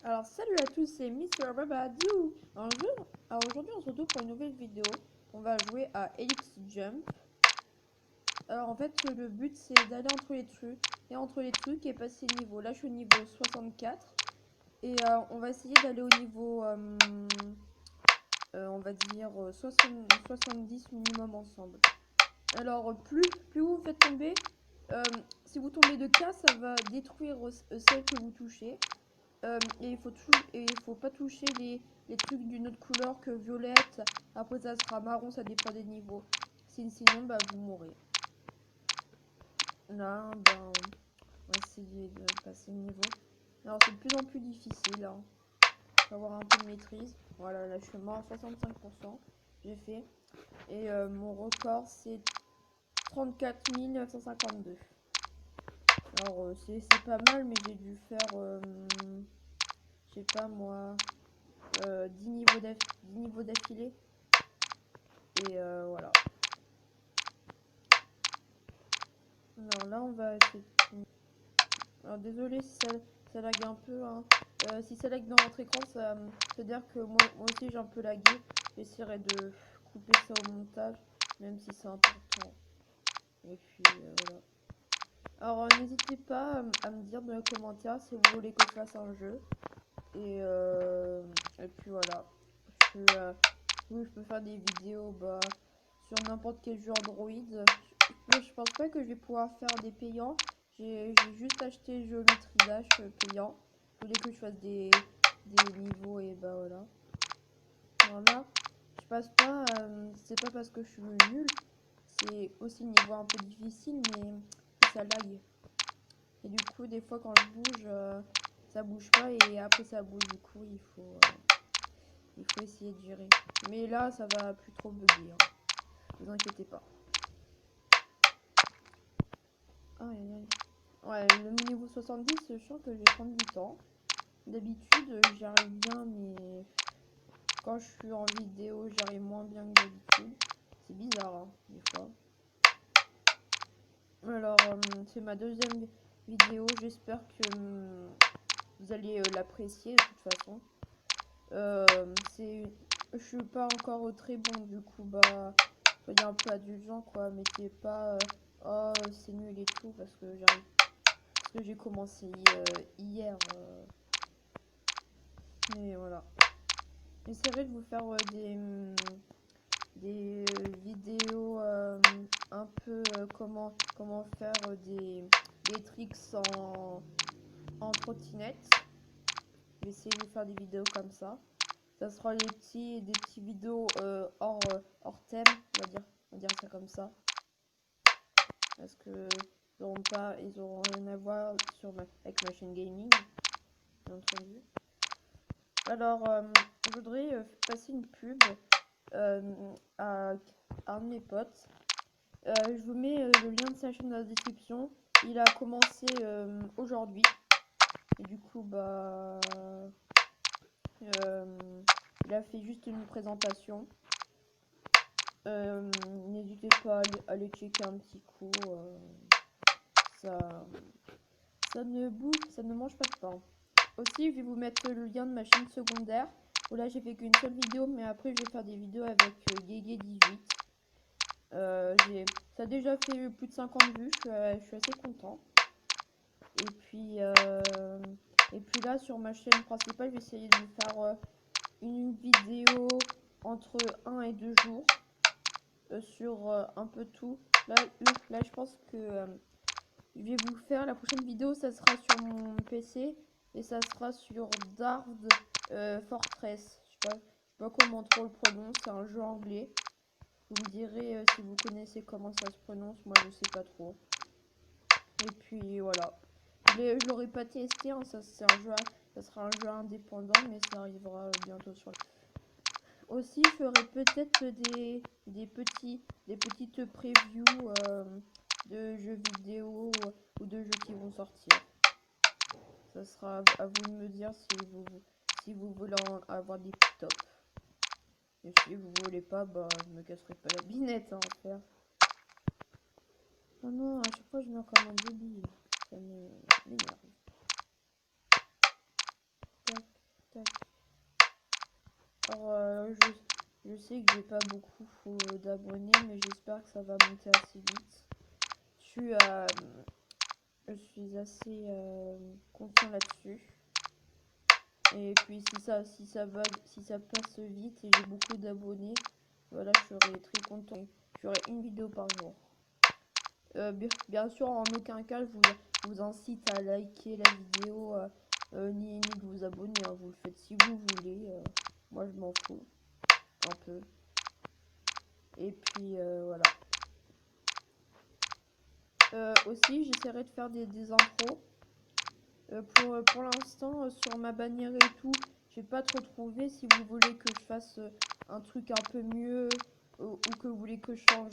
Alors salut à tous, c'est Mister Babadou. Alors aujourd'hui on se retrouve pour une nouvelle vidéo. On va jouer à Helix Jump. Alors en fait le but c'est d'aller entre les trucs et passer le niveau. Là je suis au niveau 64 et on va essayer d'aller au niveau on va dire 70 minimum ensemble. Alors plus vous faites tomber, si vous tombez de cas ça va détruire celle que vous touchez. Et il faut pas toucher les trucs d'une autre couleur que violette. Après ça sera marron, ça dépend des niveaux. Sinon bah vous mourrez. Là ben on va essayer de passer le niveau. Alors c'est de plus en plus difficile. Hein. Faut avoir un peu de maîtrise. Voilà, là je suis mort à 65%. J'ai fait. Et mon record c'est 34 952. Alors c'est pas mal mais j'ai dû faire je sais pas moi 10 niveaux d'affilée. Et voilà. Alors là, on va essayer. Alors désolé si ça lag un peu. Hein. Si ça lag dans votre écran, ça veut dire que moi aussi j'ai un peu lagué. J'essaierai de couper ça au montage, même si c'est important. Et puis voilà. Alors n'hésitez pas à me dire dans les commentaires si vous voulez que je fasse un jeu. Et puis voilà. Je peux faire des vidéos sur n'importe quel jeu Android. Je pense pas que je vais pouvoir faire des payants. J'ai juste acheté Geometry Dash payant. Je voulais que je fasse des niveaux et bah voilà. Alors là, je passe pas, c'est pas parce que je suis nul. C'est aussi le niveau un peu difficile, mais ça lag. Et du coup, des fois quand je bouge, ça bouge pas et après ça bouge. Du coup, il faut essayer de gérer. Mais là, ça va plus trop bugger. Hein. Ne vous inquiétez pas. Aïe aïe aïe. Ouais, le niveau 70, je sens que je vais prendre du temps. D'habitude, j'y arrive bien, mais quand je suis en vidéo, j'arrive moins bien que d'habitude. C'est bizarre, hein, des fois. Alors, c'est ma deuxième vidéo. J'espère que vous allez l'apprécier de toute façon. Je suis pas encore très bon, du coup, bah, soyez un peu indulgent, quoi. Mettez pas, oh, c'est nul et tout, parce que j'ai commencé hier. Mais voilà. J'essaierai de vous faire des vidéos un peu comment faire des tricks en trottinette. Je vais essayer de vous faire des vidéos comme ça. Ça sera des petits vidéos hors thème, on va dire ça comme ça. Parce que ils auront rien à voir avec ma chaîne gaming, bien entendu. Alors, je voudrais passer une pub à un de mes potes. Je vous mets le lien de sa chaîne dans la description. Il a commencé aujourd'hui. Et du coup, bah, il a fait juste une présentation. N'hésitez pas à aller checker un petit coup. Ça, ça ne mange pas de pain. Aussi, je vais vous mettre le lien de ma chaîne secondaire. Où là, j'ai fait qu'une seule vidéo, mais après, je vais faire des vidéos avec Guégué18. Ça a déjà fait plus de 50 vues, je suis assez content. Et puis là, sur ma chaîne principale, je vais essayer de vous faire une vidéo entre 1 et 2 jours sur un peu tout. Là, je pense que je vais vous faire la prochaine vidéo, ça sera sur mon PC et ça sera sur Dard Fortress. Je sais pas comment trop le prononce, c'est un jeu anglais. Vous me direz si vous connaissez comment ça se prononce, moi je sais pas trop. Et puis voilà. Je l'aurais pas testé, hein, ça sera un jeu indépendant, mais ça arrivera bientôt sur. Aussi, je ferai peut-être des petites previews de jeux vidéo ou de jeux qui vont sortir. Ça sera à vous de me dire si vous voulez en avoir des petits tops. Et si vous voulez pas, bah je me casserai pas la binette hein, à faire. Oh non, à chaque fois je meurs comme un débile. Ça m'énerve. Alors, je sais que j'ai pas beaucoup d'abonnés, mais j'espère que ça va monter assez vite. Je suis assez confiant là-dessus. Et puis si ça passe vite et j'ai beaucoup d'abonnés, voilà, je serai très content. J'aurai une vidéo par jour. Bien sûr, en aucun cas, je vous incite à liker la vidéo ni de vous abonner. Hein. Vous le faites si vous voulez. Moi, je m'en fous un peu. Et puis voilà. Aussi, j'essaierai de faire des intros. Pour l'instant, sur ma bannière et tout, j'ai pas trop trouvé. Si vous voulez que je fasse un truc un peu mieux ou que vous voulez que je change,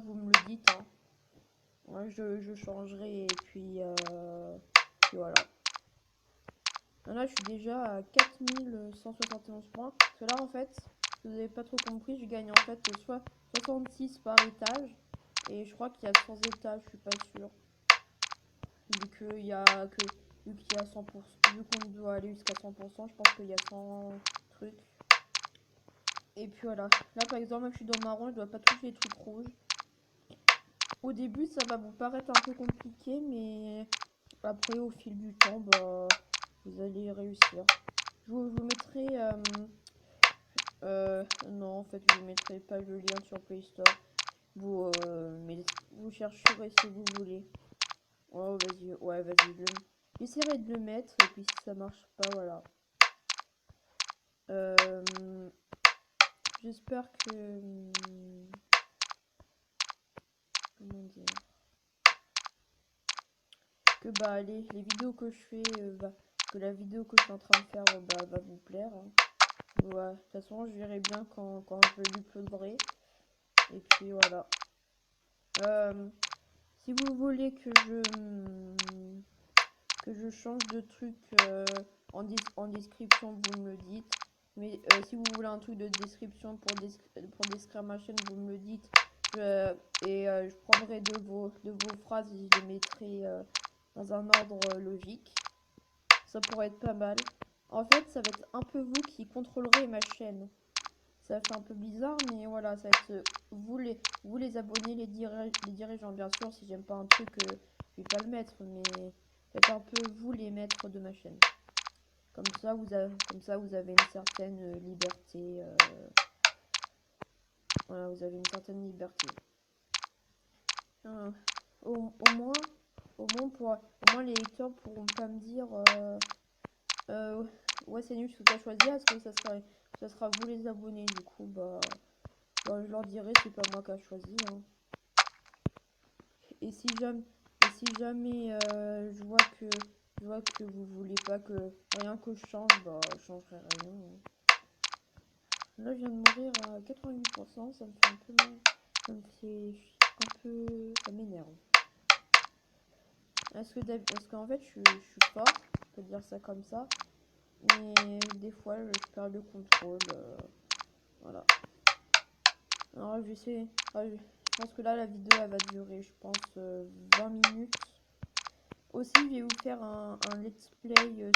vous me le dites. Hein. Ouais, je changerai et puis voilà. Là, je suis déjà à 4171 points. Parce que là, en fait, si vous n'avez pas trop compris, je gagne en fait soit 66 par étage. Et je crois qu'il y a 100 étages, je suis pas sûre. Vu qu'il y a 100%, vu qu'on doit aller jusqu'à 100%, je pense qu'il y a 100 trucs. Et puis voilà. Là, par exemple, je suis dans marron, je dois pas toucher les trucs rouges. Au début, ça va vous paraître un peu compliqué, mais après, au fil du temps, bah, vous allez réussir. Je vous mettrai... non, en fait, je vous mettrai pas le lien sur Play Store. Vous chercherez si vous voulez. Oh, vas-y, ouais, vas-y. J'essaierai de le mettre, et puis si ça marche pas, voilà. J'espère que... comment dire? Que bah, les vidéos que je fais, que la vidéo que je suis en train de faire bah, va vous plaire. Hein. Ouais, de toute façon, je verrai bien quand je l'uploaderai. Et puis voilà. Si vous voulez que je change de truc en description, vous me le dites. Mais si vous voulez un truc de description pour décrire ma chaîne, vous me le dites. Je prendrai de vos phrases et je les mettrai dans un ordre logique. Ça pourrait être pas mal. En fait, ça va être un peu vous qui contrôlerez ma chaîne. Ça fait un peu bizarre, mais voilà, ça va être vous les abonnés, les dirigeants. Bien sûr, si j'aime pas un truc, je vais pas le mettre, mais faites un peu vous les maîtres de ma chaîne. Comme ça, vous avez une certaine liberté. Voilà, vous avez une certaine liberté. Au moins les lecteurs pourront pas me dire ouais, c'est nul ce que tu as choisi, est-ce que ça sera vous les abonnés. Du coup, je leur dirai, c'est pas moi qui a choisi. Hein. Et si jamais je vois que vous voulez pas que rien que je change, bah je changerai rien. Hein. Là, je viens de mourir à 88%, ça me fait un peu mal. Ça m'énerve. Parce qu'en fait, je suis fort, on peut dire ça comme ça. Mais des fois, je perds le contrôle. Voilà. Alors, je pense que là, la vidéo, elle va durer, je pense, 20 minutes. Aussi, je vais vous faire un let's play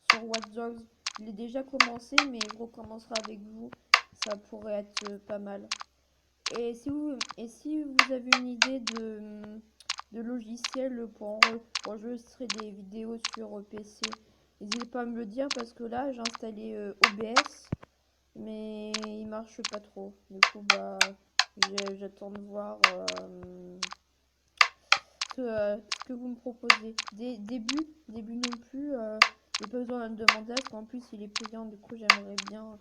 sur Watch Dogs. Je l'ai déjà commencé, mais je recommencerai avec vous. Ça pourrait être pas mal. Et si vous avez une idée de logiciel pour enregistrer des vidéos sur PC, n'hésitez pas à me le dire parce que là, j'ai installé OBS, mais il marche pas trop. Du coup, bah, j'attends de voir ce que vous me proposez. Début non plus, j'ai pas besoin de me demander parce qu'en plus il est payant. Du coup, j'aimerais bien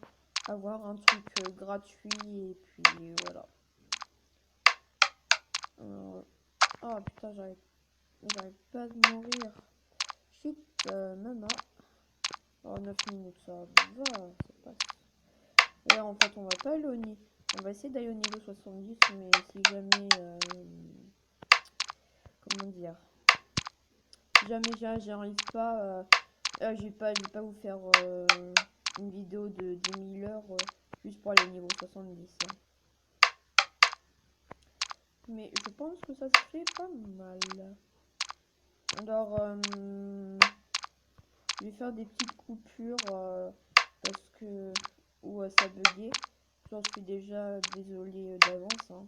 avoir un truc gratuit et puis voilà. Oh putain, j'arrive pas à mourir. Shit, Mama. Oh, 9 minutes, ça va, ça passe. Et en fait, on va pas aller on va essayer d'aller au niveau 70, mais si jamais. Comment dire? Si jamais j'y arrive pas, je vais pas vous faire une vidéo de 10 000 heures juste pour aller au niveau 70. Hein. Mais je pense que ça se fait pas mal. Alors, je vais faire des petites coupures que où ça buguait. J'en suis déjà désolé d'avance, hein.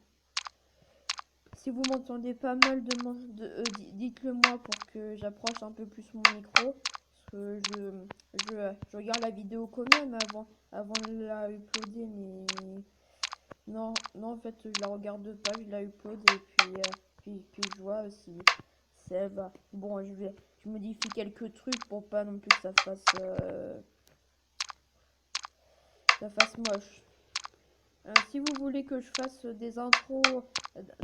Si vous m'entendez pas mal, dites-le moi pour que j'approche un peu plus mon micro. Parce que je regarde la vidéo quand même avant de la uploader, mais non, en fait, je la regarde pas, je la upload et puis je vois si ça va. Bon, je modifie quelques trucs pour pas non plus que ça fasse moche. Si vous voulez que je fasse des intros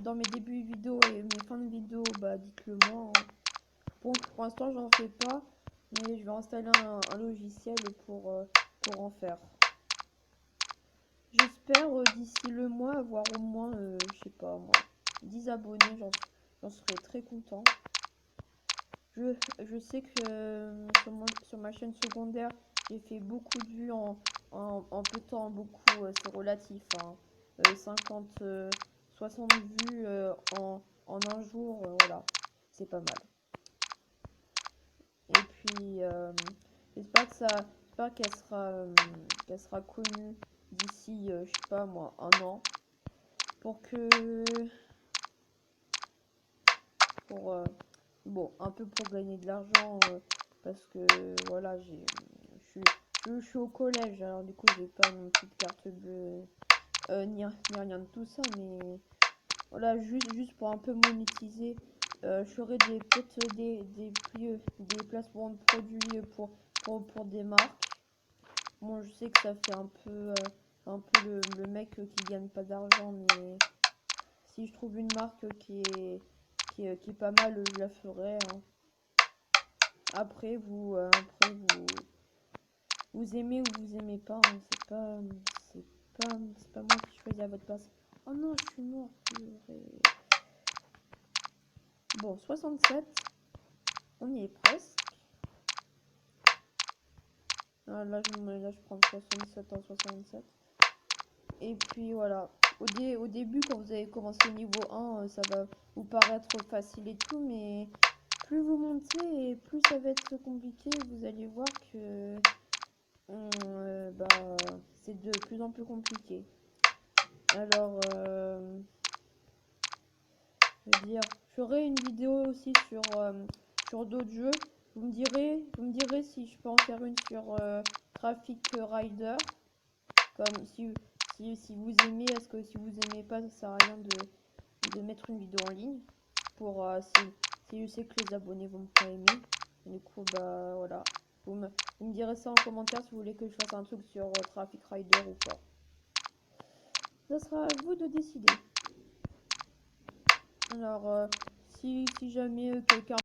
dans mes débuts de vidéo et mes fins de vidéo, bah dites-le moi, hein. Pour l'instant, j'en fais pas, mais je vais installer un logiciel pour en faire. J'espère d'ici le mois avoir au moins, je sais pas moi, 10 abonnés, j'en serais très content. Je sais que sur ma chaîne secondaire, j'ai fait beaucoup de vues en peu de temps, beaucoup, c'est relatif, hein. 50, 60 vues en un jour, voilà, c'est pas mal. Et puis, j'espère qu'elle sera connue d'ici, je sais pas moi, un an, pour bon, un peu pour gagner de l'argent, parce que voilà, je suis au collège, alors du coup j'ai pas non plus de carte bleue, ni rien de tout ça, mais voilà, juste pour un peu monétiser. Je ferai peut-être des placements de produits pour des marques. Bon, je sais que ça fait un peu le mec qui gagne pas d'argent, mais si je trouve une marque qui est pas mal, je la ferai, hein. Après, vous aimez ou vous aimez pas, hein. C'est pas moi qui choisis à votre place. Oh non, je suis mort, purée. Bon, 67. On y est presque. Ah, là, je prends 67 en 67. Et puis voilà. Au début, quand vous avez commencé niveau 1, ça va vous paraître facile et tout, mais plus vous montez et plus ça va être compliqué. Vous allez voir que c'est de plus en plus compliqué. Alors, je veux dire, je ferai une vidéo aussi sur d'autres jeux. Vous me direz si je peux en faire une sur Traffic Rider. Comme si vous aimez, est-ce que si vous aimez pas, ça sert à rien de mettre une vidéo en ligne. Si je sais que les abonnés vont pas aimer. Et du coup, bah voilà. Vous me direz ça en commentaire si vous voulez que je fasse un truc sur Traffic Rider ou pas. Ça sera à vous de décider. Alors, si jamais quelqu'un